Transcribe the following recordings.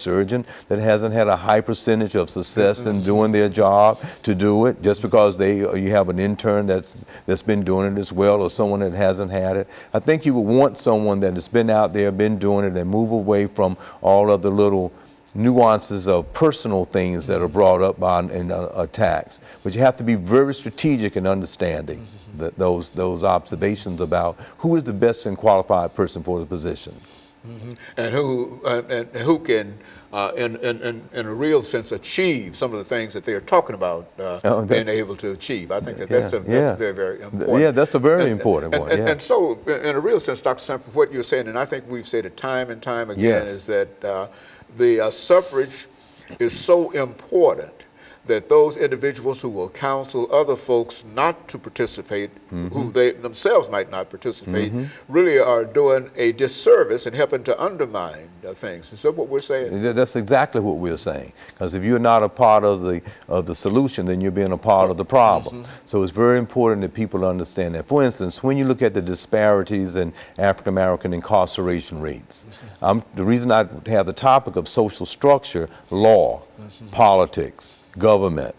surgeon that hasn't had a high percentage of success in doing their job to do it, just because you have an intern that's been doing it as well, or someone that hasn't had it. I think you would want someone that has been out there, been doing it, and move away from all of the little nuances of personal things that are brought up by attacks. But you have to be very strategic in understanding those observations about who is the best and qualified person for the position. And who can, in a real sense, achieve some of the things that they're talking about being able to achieve. I think that's very, very important. Yeah, that's a very important one. And so, in a real sense, Dr. Sanford, what you're saying, and I think we've said it time and time again, is that the suffrage is so important that those individuals who will counsel other folks not to participate, who they themselves might not participate, really are doing a disservice and helping to undermine things. Is that what we're saying? That's exactly what we're saying. Because if you're not a part of the solution, then you're being a part of the problem. So it's very important that people understand that. For instance, when you look at the disparities in African American incarceration rates, the reason I have the topic of social structure, law, politics, government,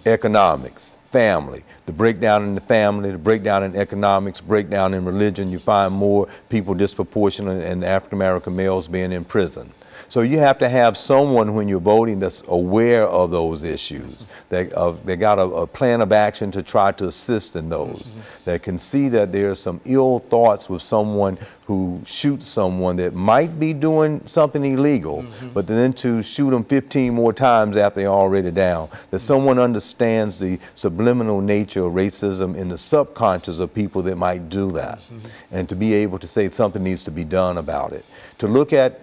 economics, family, the breakdown in the family, the breakdown in economics, breakdown in religion, you find more people disproportionate in African American males being in prison. So you have to have someone when you're voting that's aware of those issues, that they got a plan of action to try to assist in those, that can see that there's some ill thoughts with someone who shoots someone that might be doing something illegal, but then to shoot them 15 more times after they're already down, that someone understands the subliminal nature of racism in the subconscious of people that might do that, and to be able to say something needs to be done about it. To look at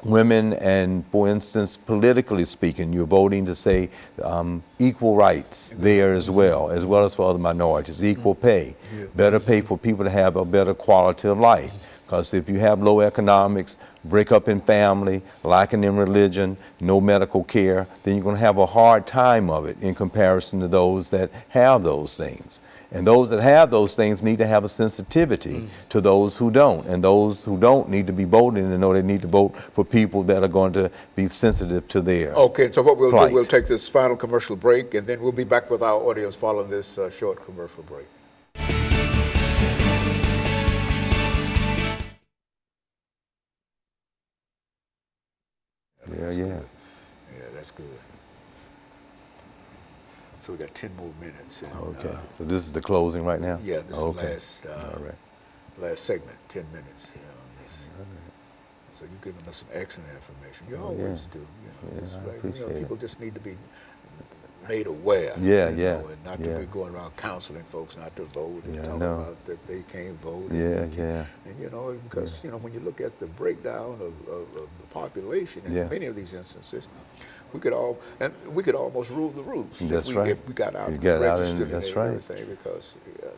women and, for instance, politically speaking, you're voting to say equal rights there as well as for other minorities, equal pay, better pay for people to have a better quality of life. Because if you have low economics, breakup in family, lacking in religion, no medical care, then you're going to have a hard time of it in comparison to those that have those things. And those that have those things need to have a sensitivity to those who don't. And those who don't need to be voting and know they need to vote for people that are going to be sensitive to their Okay, so what we'll plight. do, we'll take this final commercial break, and then we'll be back with our audience following this short commercial break. Yeah. Yeah, that's good. So we got 10 more minutes. And, okay. So this is the closing right now? Yeah, this is the All right. last segment, 10 minutes. You know, this. So you're giving us some excellent information. You always do. You know, I appreciate it. People just need to be made aware. Yeah, you yeah. know, and not to be going around counseling folks not to vote and talking about that they can't vote. Yeah, And you know, because you know, when you look at the breakdown of the population in many of these instances, we could almost rule the roost if we got out and registered and everything. Because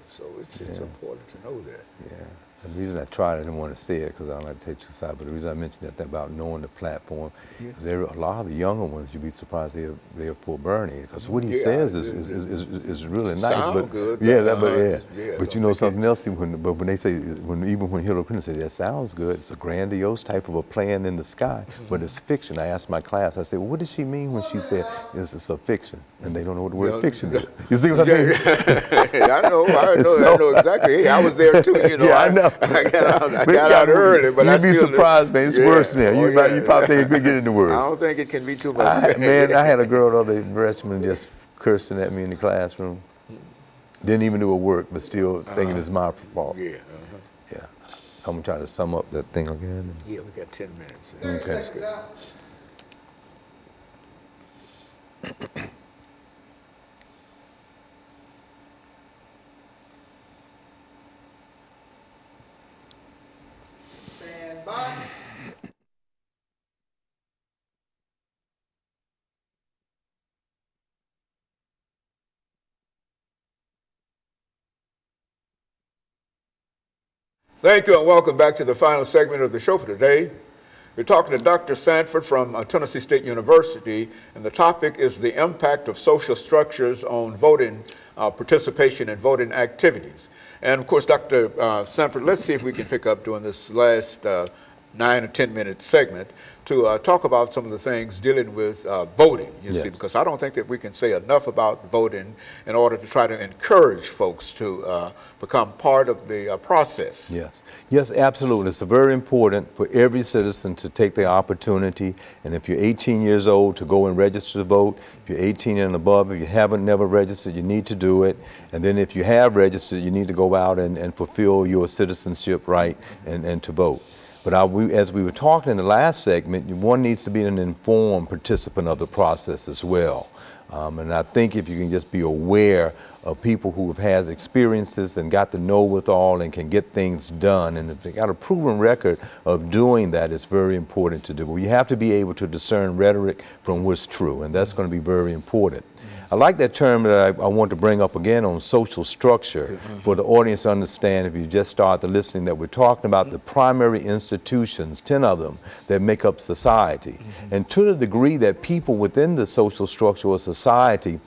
so it's important to know that. Yeah. The reason I tried, I didn't want to say it because I don't like to take two sides, but the reason I mentioned that about knowing the platform is a lot of the younger ones, you'd be surprised they're for Bernie, because what he says is really nice. Sound good. But you know something else, when they say, even when Hillary Clinton said that sounds good, it's a grandiose type of a plan in the sky, but it's fiction. I asked my class, I said, well, what does she mean when she said it's a fiction? And they don't know what the word fiction is. You see what I mean? I know exactly. Hey, I was there too, you know. Yeah, I know. I got out early, but you'd be surprised, man. It's worse than that. You probably think it could get any worse. I don't think it can be too much. Man, I had a girl the other freshman just cursing at me in the classroom. Didn't even do her work, but still thinking it's my fault. Yeah. So I'm gonna try to sum up that thing again. Yeah, we got 10 minutes. Okay. Thank you and welcome back to the final segment of the show for today. We're talking to Dr. Sanford from Tennessee State University, and the topic is the impact of social structures on voting participation and voting activities. And of course, Dr. Sanford, let's see if we can pick up during this last 9 or 10 minute segment to talk about some of the things dealing with voting, you see, because I don't think that we can say enough about voting in order to try to encourage folks to become part of the process. Yes, yes, absolutely. It's very important for every citizen to take the opportunity, and if you're 18 years old, to go and register to vote. If you're 18 and above, if you haven't never registered, you need to do it. And then if you have registered, you need to go out and fulfill your citizenship right and to vote. But as we were talking in the last segment, one needs to be an informed participant of the process as well. And I think if you can just be aware of people who have had experiences and got to know withal and can get things done, and if they got a proven record of doing that, it's very important to do. But you have to be able to discern rhetoric from what's true, and that's going to be very important. I like that term that I want to bring up again on social structure for the audience to understand, if you just start the listening, that we're talking about the primary institutions, 10 of them, that make up society. And to the degree that people within the social structure of society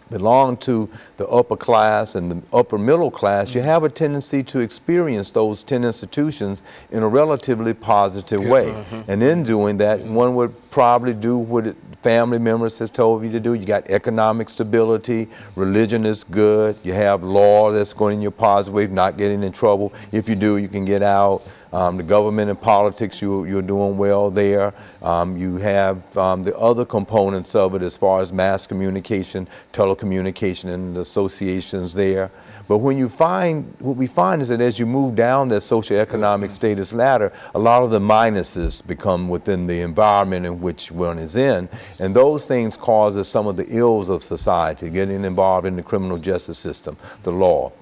belong to the upper class and the upper middle class, you have a tendency to experience those 10 institutions in a relatively positive way. And in doing that, one would probably do what family members have told you to do. You got economic stability, religion is good, you have law that's going in your positive way, not getting in trouble. If you do, you can get out. The government and politics, you're doing well there. You have the other components of it as far as mass communication, telecommunication, and the associations there. But when you find, what we find is that as you move down that socioeconomic status ladder, a lot of the minuses become within the environment in which one is in, and those things causes some of the ills of society, getting involved in the criminal justice system, the law.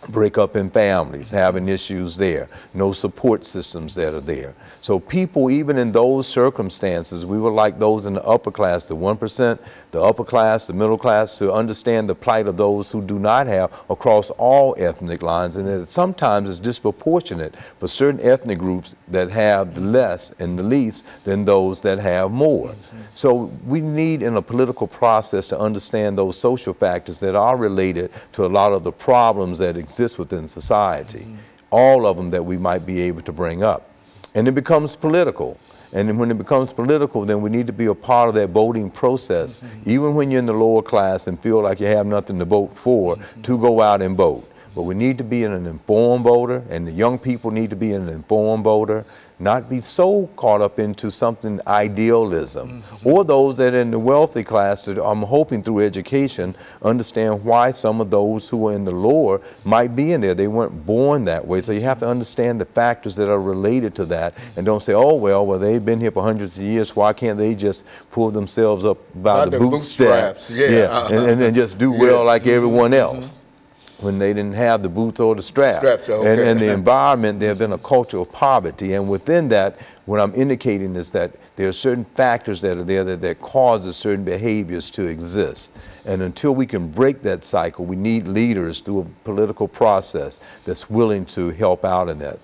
Break up in families, having issues there, no support systems that are there. So people, even in those circumstances, we would like those in the upper class, the 1%, the upper class, the middle class, to understand the plight of those who do not have across all ethnic lines, and that sometimes it's disproportionate for certain ethnic groups that have the less and the least than those that have more. So we need in a political process to understand those social factors that are related to a lot of the problems that exist within society, all of them that we might be able to bring up. And it becomes political. And then when it becomes political, then we need to be a part of that voting process, even when you're in the lower class and feel like you have nothing to vote for, to go out and vote. But we need to be an informed voter, and the young people need to be an informed voter, not be so caught up into something idealism. Or those that are in the wealthy class that I'm hoping through education understand why some of those who are in the lower might be in there. They weren't born that way. So you have to understand the factors that are related to that, and don't say, oh, well, they've been here for hundreds of years, why can't they just pull themselves up by the bootstraps? And just do well like everyone else, when they didn't have the boots or the straps. And the environment, there have been a culture of poverty. And within that, what I'm indicating is that there are certain factors that are there that causes certain behaviors to exist. And until we can break that cycle, we need leaders through a political process that's willing to help out in that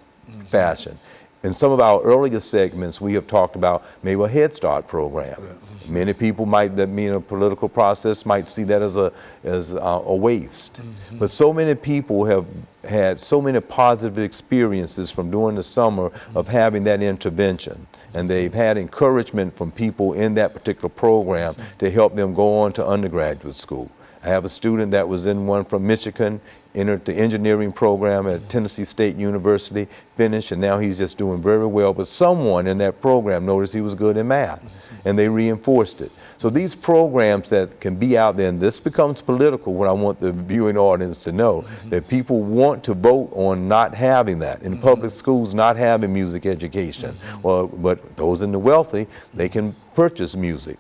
fashion. In some of our earlier segments, we have talked about maybe a Head Start program. Many people might, that mean a political process, might see that as a waste. But so many people have had so many positive experiences from during the summer of having that intervention. And they've had encouragement from people in that particular program to help them go on to undergraduate school. I have a student that was in one from Michigan, entered the engineering program at Tennessee State University, finished, and now he's just doing very well. But someone in that program noticed he was good in math, and they reinforced it. So these programs that can be out there, and this becomes political, what I want the viewing audience to know, that people want to vote on not having that. In public schools, not having music education. Well, but those in the wealthy, they can purchase music.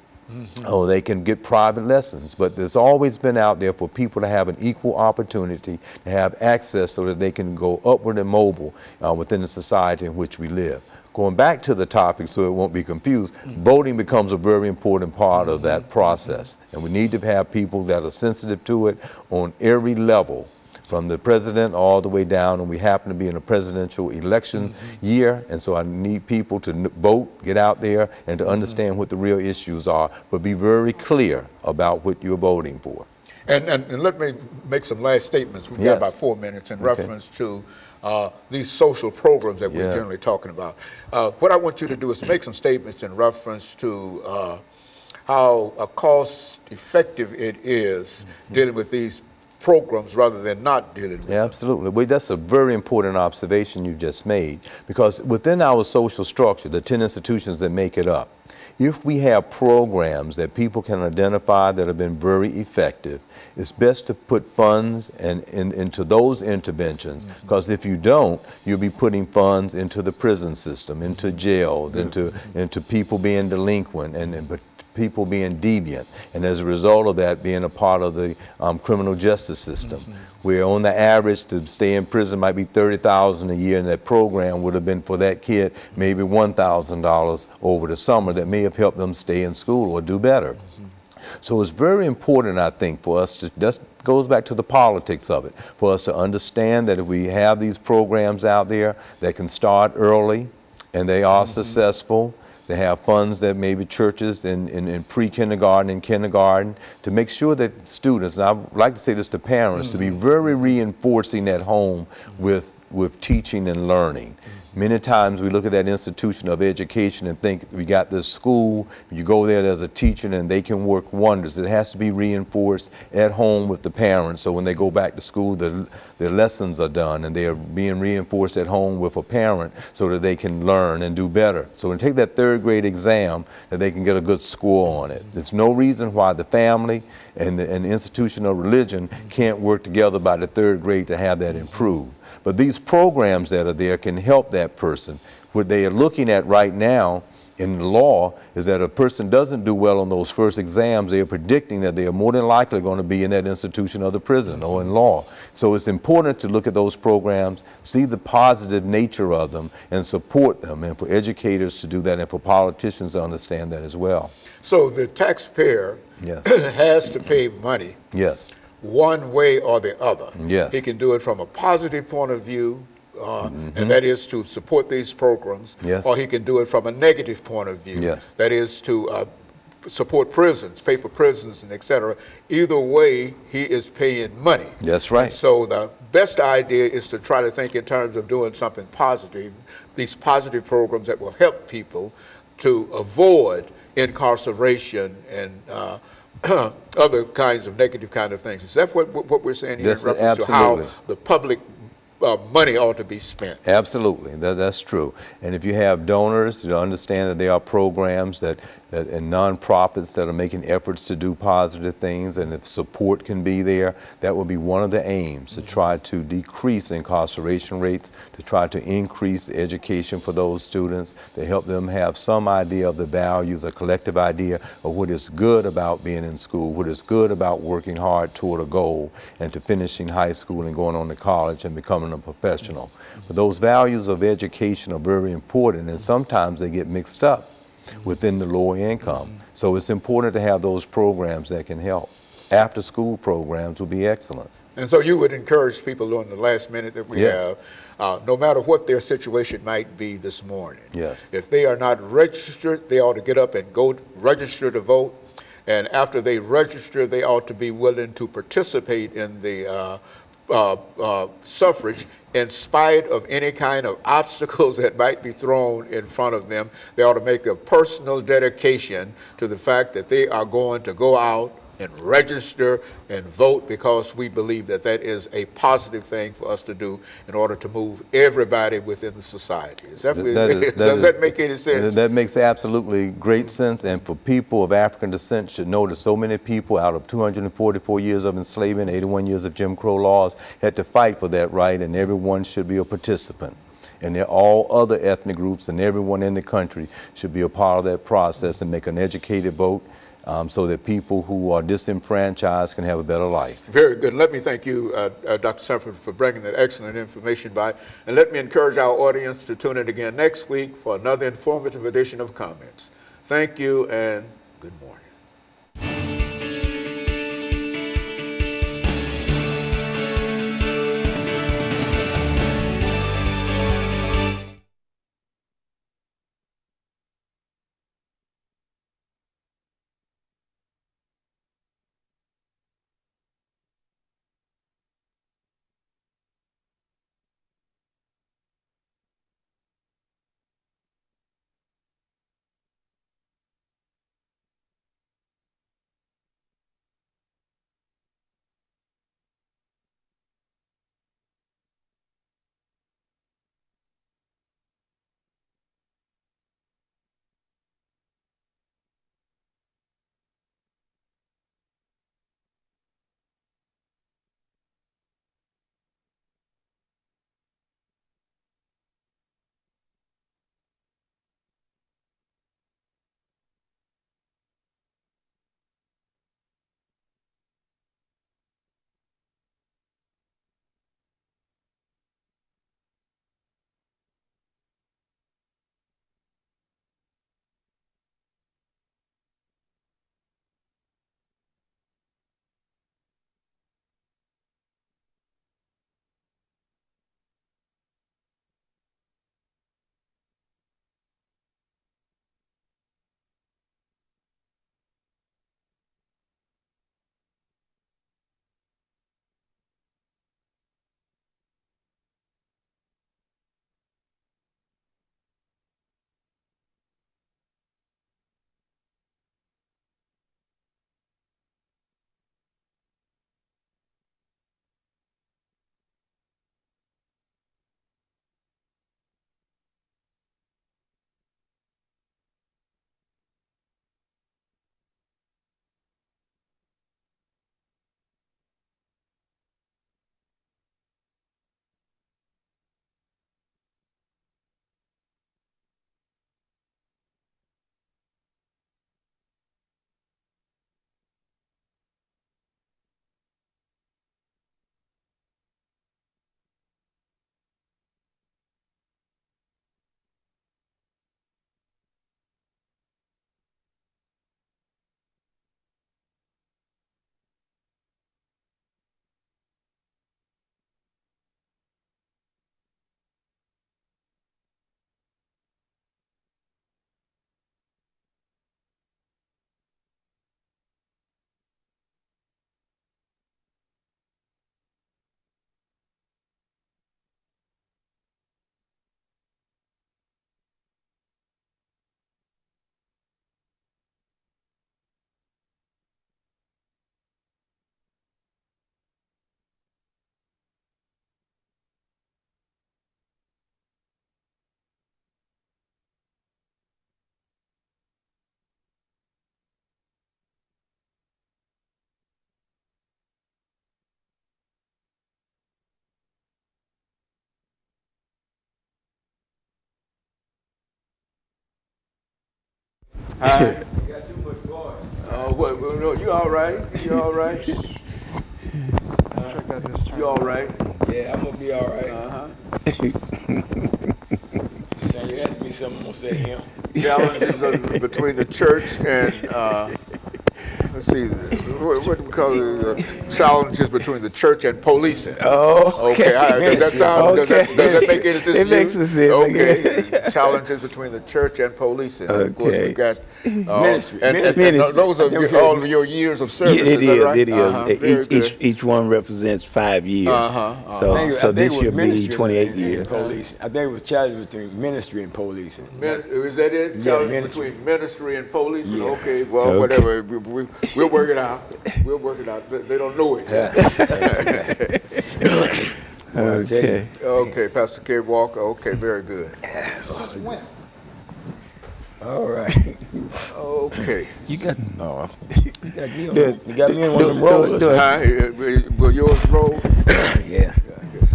Oh, they can get private lessons, but there's always been out there for people to have an equal opportunity to have access so that they can go upward and mobile within the society in which we live. Going back to the topic so it won't be confused, voting becomes a very important part of that process, and we need to have people that are sensitive to it on every level, from the president all the way down, and we happen to be in a presidential election year, and so I need people to vote, get out there, and to understand what the real issues are, but be very clear about what you're voting for. And let me make some last statements. We've got about 4 minutes in reference to these social programs that we're generally talking about. What I want you to do is make some statements in reference to how cost effective it is dealing with these programs rather than not dealing with them. Absolutely. Well, that's a very important observation you just made, because within our social structure, the 10 institutions that make it up, if we have programs that people can identify that have been very effective, it's best to put funds into those interventions, because if you don't, you'll be putting funds into the prison system, into jails, into people being delinquent and people being deviant, and as a result of that, being a part of the criminal justice system, where on the average to stay in prison might be $30,000 a year, and that program would have been for that kid maybe $1,000 over the summer that may have helped them stay in school or do better. So it's very important, I think, for us to, that goes back to the politics of it, for us to understand that if we have these programs out there that can start early and they are successful, they have funds that maybe churches in pre-kindergarten and kindergarten to make sure that students, and I like to say this to parents, to be very reinforcing at home with teaching and learning. Many times we look at that institution of education and think we got this school, you go there as a teacher and they can work wonders. It has to be reinforced at home with the parents, so when they go back to school, their lessons are done and they are being reinforced at home with a parent so that they can learn and do better. So when they take that 3rd grade exam, that they can get a good score on it. There's no reason why the family and the institution of religion can't work together by the 3rd grade to have that improved. But these programs that are there can help that person. What they are looking at right now in the law is that a person doesn't do well on those first exams, they are predicting that they are more than likely going to be in that institution of the prison or in law. So it's important to look at those programs, see the positive nature of them, and support them, and for educators to do that, and for politicians to understand that as well. So the taxpayer has to pay money. Yes. One way or the other. Yes. He can do it from a positive point of view, and that is to support these programs, or he can do it from a negative point of view, that is to support prisons, pay for prisons, and et cetera. Either way, he is paying money. That's right. And so the best idea is to try to think in terms of doing something positive, these positive programs that will help people to avoid incarceration and other kinds of negative kind of things. Is that what we're saying here in reference to how the public money ought to be spent? Absolutely, that's true. And if you have donors to understand that there are programs and nonprofits that are making efforts to do positive things, and if support can be there, that will be one of the aims, to try to decrease incarceration rates, to try to increase education for those students, to help them have some idea of the values, a collective idea of what is good about being in school, what is good about working hard toward a goal, and to finishing high school and going on to college and becoming a professional. But those values of education are very important, and sometimes they get mixed up within the lower income. So it's important to have those programs that can help. After school programs will be excellent. And so you would encourage people on the last minute that we have, no matter what their situation might be this morning, if they are not registered, they ought to get up and go register to vote. And after they register, they ought to be willing to participate in the suffrage in spite of any kind of obstacles that might be thrown in front of them. They ought to make a personal dedication to the fact that they are going to go out and register and vote, because we believe that that is a positive thing for us to do in order to move everybody within the society. Does that make any sense? That makes absolutely great sense, and for people of African descent should know that so many people out of 244 years of enslavement, 81 years of Jim Crow laws, had to fight for that right, and everyone should be a participant. And all other ethnic groups and everyone in the country should be a part of that process and make an educated vote, so that people who are disenfranchised can have a better life. Very good. Let me thank you, Dr. Sanford, for bringing that excellent information by. And let me encourage our audience to tune in again next week for another informative edition of Comments. Thank you and good morning. Huh? You got too much voice. No, you all right? You all right? Check out this turn. You all right? Yeah, I'm gonna be all right. Uh-huh. Time you ask me something, I'm gonna say him. Challenges between the church and let's see, what do we call it? Challenges between the church and policing. Oh, Okay. Does that sound? Okay. Does that make any sense? It to makes you? sense. Okay. Challenges between the church and policing. Of course, we got Ministry. and Ministry. those are all of your years of service. It is that is. right? It is. Very good. Each one represents 5 years. So I this think it year was be ministry 28 and years. Policing. I think it was challenges between ministry and policing. Is that it? Yeah, Challenge ministry. between ministry and policing? Yeah. Okay, well, Okay. whatever. We'll work it out. We'll work it out. They don't know it. Okay. Okay, Pastor K. Walker. Okay, very good. All right. Okay. You got me in one of them rollers. Hi, will yours roll? Yeah. I guess.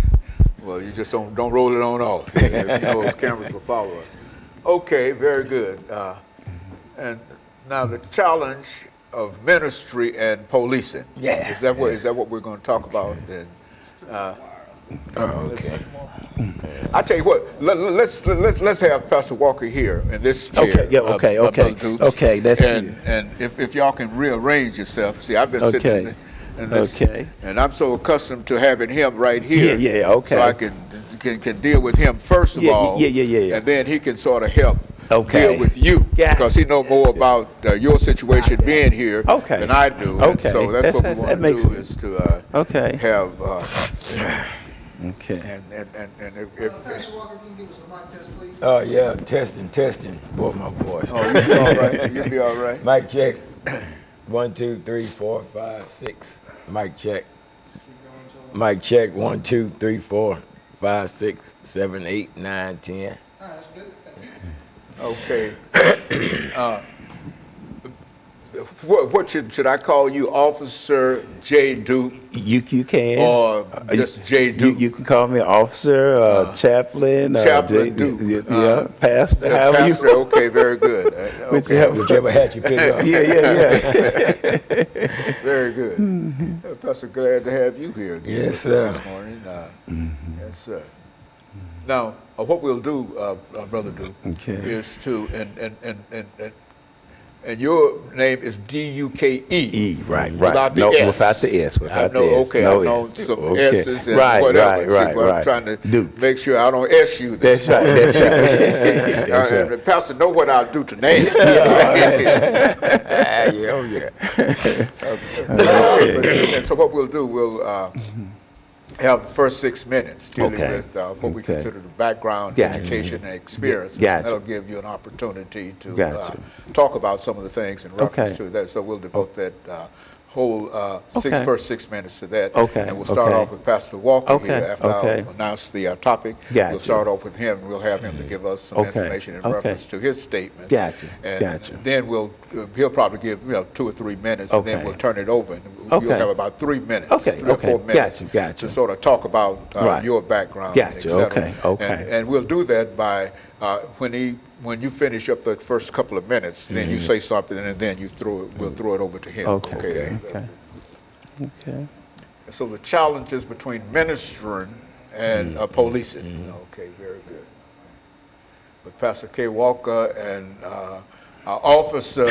Well, you just don't roll it on off. You know those cameras will follow us. Okay, very good. And now the challenge of ministry and policing. Yeah. Is that what we're going to talk about? And, Okay. I tell you what. Let's have Pastor Walker here in this chair. Okay. Yeah. Okay. Okay. Okay. That's good. And if y'all can rearrange yourself. See, I've been sitting in this, and I'm so accustomed to having him right here. Yeah. Okay. So I can deal with him first of all. Yeah. And then he can sort of help Okay. deal with you. Yeah. Because he knows more about your situation being here than I do. Okay. And so that's what we want to do is to have. Okay. And if Pastor Walker, can you give us a mic test, please? Oh yeah, testing. Boy, my voice. you'll be all right. You'll be all right. Mic check. 1, 2, 3, 4, 5, 6. Mic check. Mic check. 1, 2, 3, 4, 5, 6, 7, 8, 9, 10. All right, that's good. Okay. What should I call you, Officer J. Duke? You can. Or just J. Duke? You can call me officer, chaplain, Chaplain Duke. Yeah, pastor. Yeah, However Pastor, okay, very good. Okay. Whichever hat you pick up. Yeah. Very good. Pastor, glad to have you here again Yes, with us sir. this morning. Yes, sir. Now, what we'll do, Brother Duke, is to, and your name is D-U-K-E. Right. Without the No, S. without the S. Without I know, the S. okay, No I know S. some Okay. S's and Right. whatever. But I'm trying to make sure I don't S you this morning. That's right. The pastor know what I'll do tonight. And so what we'll do, we'll have the first 6 minutes dealing with what we consider the background, education, and experiences. And that'll give you an opportunity to talk about some of the things in reference to that. So we'll devote that whole first 6 minutes to that. And we'll start off with Pastor Walker here after I'll announce the topic. We'll start off with him. We'll have him to give us some information in reference to his statements. And then he'll probably give 2 or 3 minutes, and then we'll turn it over. And you'll have about 3 minutes, 3 or 4 minutes to sort of talk about your background, et cetera. And we'll do that by when you finish up the first couple of minutes, then you say something, and then we'll throw it over to him. Okay. So the challenges between ministering and policing. Okay, very good. With Pastor K. Walker and Officer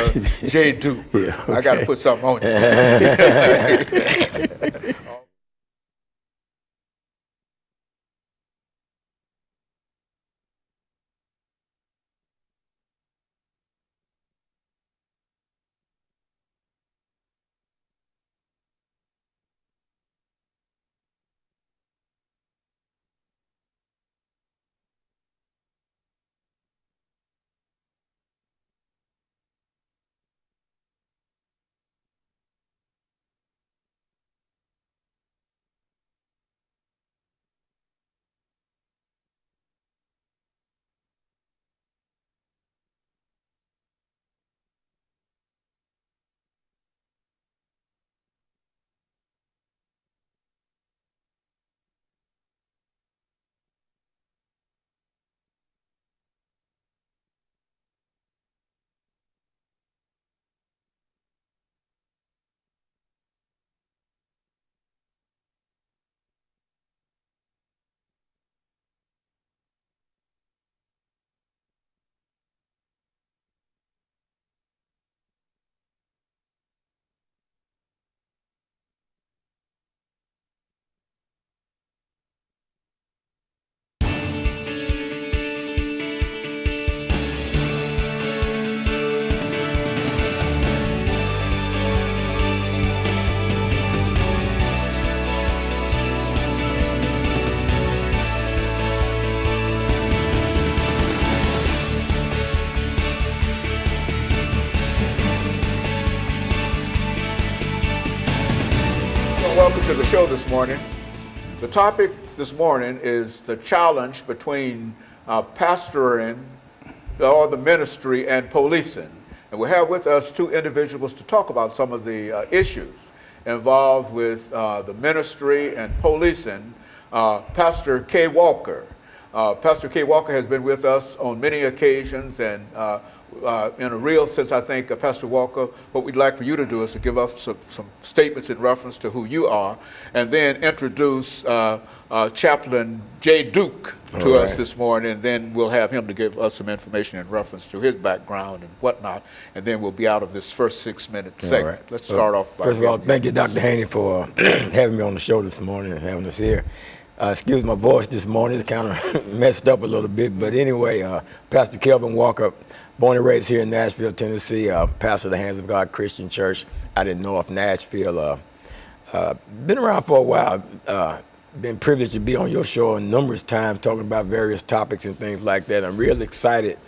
J. Duke. I got to put something on you. welcome to the show this morning. The topic this morning is the challenge between pastoring or the ministry and policing. And we have with us two individuals to talk about some of the issues involved with the ministry and policing. Pastor Kay Walker. Pastor Kay Walker has been with us on many occasions, and in a real sense, I think, Pastor Walker, what we'd like for you to do is to give us some statements in reference to who you are, and then introduce Chaplain Jay Duke to us this morning, and then we'll have him to give us some information in reference to his background and whatnot, and then we'll be out of this first 6-minute segment. Right. Let's start off by first of all, thank you, Dr. Haney, for having me on the show this morning and having us here. Excuse my voice this morning, it's kind of messed up a little bit, but anyway, Pastor Kelvin Walker, born and raised here in Nashville, Tennessee, pastor of the Hands of God Christian Church out in North Nashville. Been around for a while, been privileged to be on your show numerous times talking about various topics and things like that. I'm really excited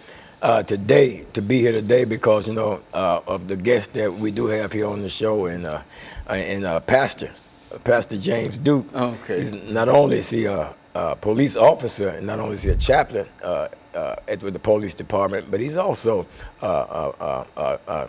today to be here today because, you know, of the guests that we do have here on the show, and Pastor James Duke. Okay. Not only is he a police officer, and not only is he a chaplain with the police department, but he's also a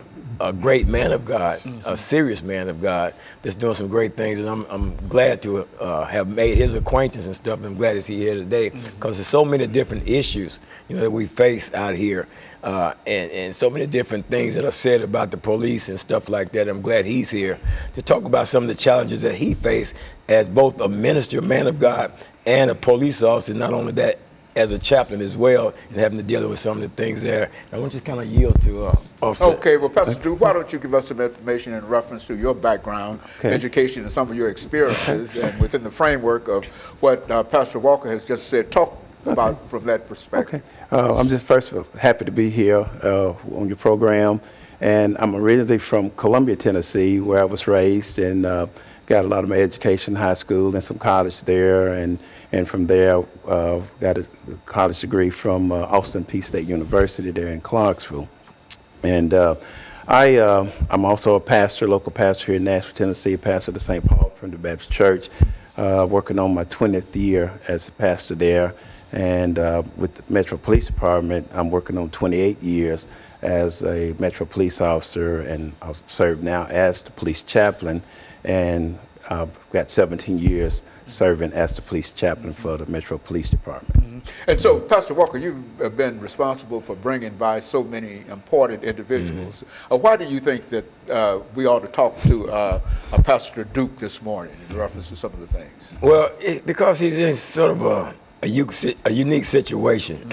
great man of God, a serious man of God that's doing some great things. And I'm glad to have made his acquaintance and stuff. And I'm glad to see here today because there's so many different issues, you know, that we face out here. And so many different things that are said about the police and stuff like that. I'm glad he's here to talk about some of the challenges that he faced as both a minister, man of God, and a police officer. Not only that, as a chaplain as well, and having to deal with some of the things there. I want to just kind of yield to Officer. Okay, well, Pastor Duke, why don't you give us some information in reference to your background, education, and some of your experiences, and within the framework of what Pastor Walker has just said. Talk about from that perspective. Okay. I'm just first of all happy to be here on your program, and I'm originally from Columbia, Tennessee, where I was raised, and got a lot of my education in high school and some college there, and from there got a college degree from Austin Peay State University there in Clarksville. And I'm also a pastor, local pastor here in Nashville, Tennessee, pastor of the St. Paul Primitive Baptist Church, working on my 20th year as a pastor there. And with the Metro Police Department, I'm working on 28 years as a Metro Police officer, and I've served now as the police chaplain, and I've got 17 years serving as the police chaplain for the Metro Police Department. And so, Pastor Walker, you've been responsible for bringing by so many important individuals. Why do you think that we ought to talk to Pastor Duke this morning in reference to some of the things? Well, because he's in sort of a unique situation,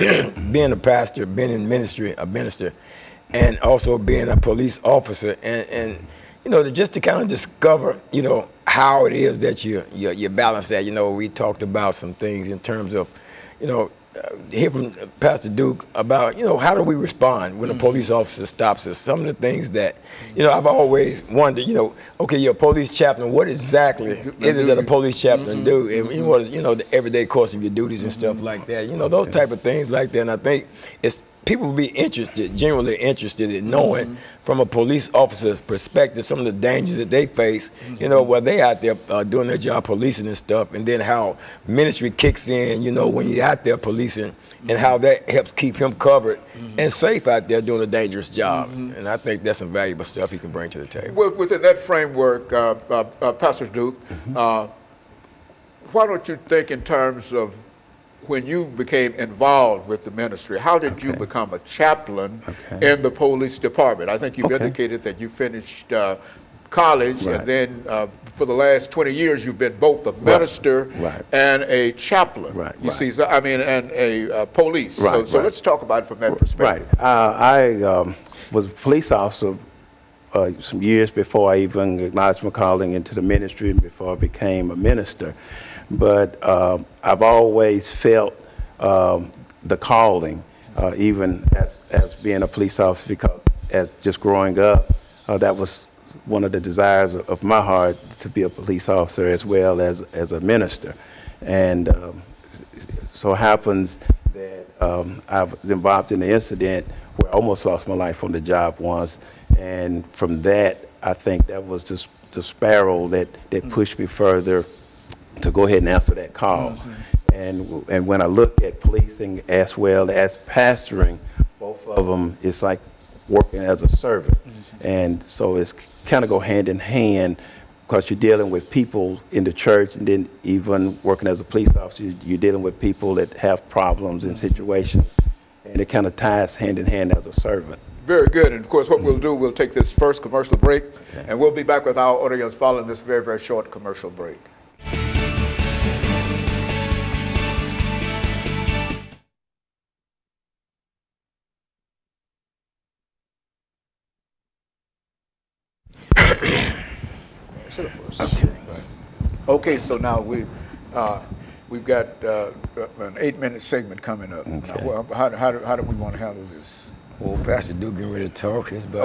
being a pastor, being in ministry, a minister, and also being a police officer, and you know, just to kind of discover, you know, how it is that you balance that. You know, we talked about some things in terms of, you know, hear from Pastor Duke about, you know, how do we respond when a police officer stops us? Some of the things that, you know, I've always wondered, you know, okay, you're a police chaplain, what exactly is it that a police chaplain do? And what is, you know, the everyday course of your duties and stuff like that, you know, those type of things like that. And I think it's, people will be interested, genuinely interested in knowing from a police officer's perspective some of the dangers that they face, you know, while they out there doing their job policing and stuff, and then how ministry kicks in, you know, when you're out there policing, and how that helps keep him covered and safe out there doing a dangerous job. And I think that's some valuable stuff he can bring to the table. Well, within that framework, Pastor Duke, why don't you think in terms of when you became involved with the ministry, how did you become a chaplain in the police department? I think you've indicated that you finished college, and then for the last 20 years you've been both a minister and a chaplain. You see, so, I mean, and a police. So let's talk about it from that perspective. I was a police officer some years before I even acknowledged my calling into the ministry and before I became a minister. But I've always felt the calling, even as being a police officer, because as just growing up, that was one of the desires of my heart, to be a police officer as well as a minister. And so happens that I was involved in an incident where I almost lost my life on the job once, and from that I think that was just the sparrow that pushed me further to go ahead and answer that call. And when I look at policing as well as pastoring, both of them, it's like working as a servant. And so it's kind of go hand in hand, because you're dealing with people in the church, and then even working as a police officer, you're dealing with people that have problems and situations, and it kind of ties hand in hand as a servant. Very good. And of course, what we'll do, we'll take this first commercial break, and we'll be back with our audience following this very, very short commercial break. Okay, so now we've got an 8-minute segment coming up. Okay. Now, how do we want to handle this? Well, Pastor Duke getting ready to talk. It's about